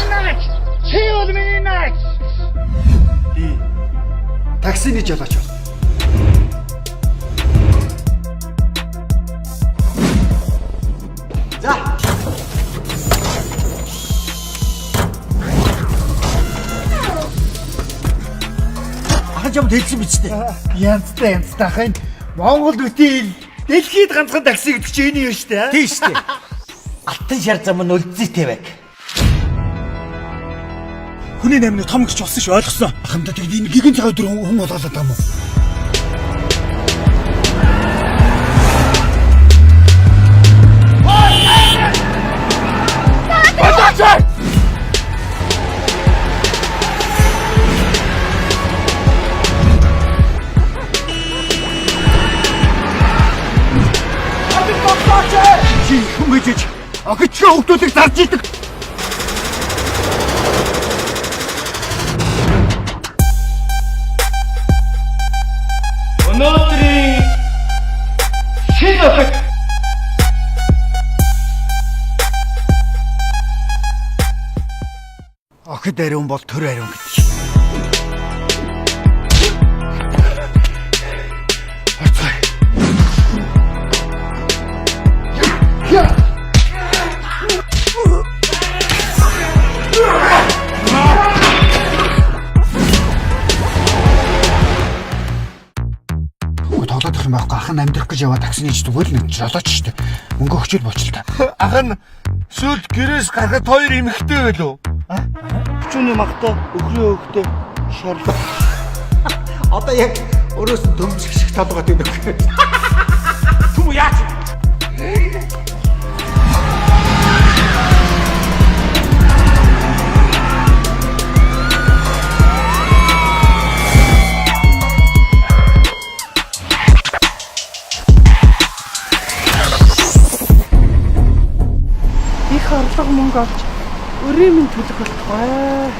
наач. Чи бол миний наач. Таксины жолооч бол. За. Ахаж юм хэлсэн биз дээ. Янзтай ахын Монгол үтэл дэлхийд ганцхан такси гэдэг чинь энэ юм шүү дээ. Тийм шүү дээ. Алтан шар зам нь үлдсэтэй байг. Хүний наймны том гэж болсон шүү ойлгосон. Ахамдаа тэгээд энэ гигэн цагаан өдөр хүн болоод байгаа юм уу? Бачаа! Чи хүн гэж огчоо хөвгдүүлэг зарж идэг. Өнөөдрийн шин өсөг Охид ариун бол төр ариун гэдэг. Орцгой. Тоглоод их юм байхгүй. Ах нь амьдрах гэж яваад таксины ч тэгвэл нэг жолооч штэ. Мөнгө өгчөөд болчихл та. ах нь сүйд гэрээс гарахад хоёр эмэгтэй байлоо. Хүчүүний магтаа өхрөө өгтөө шар. Одоо яг өрөөс нь төмсөх шиг толгойд өгөх. Түм яач? Их орлого мөнгө авч өрөө минь төлөх болтугай.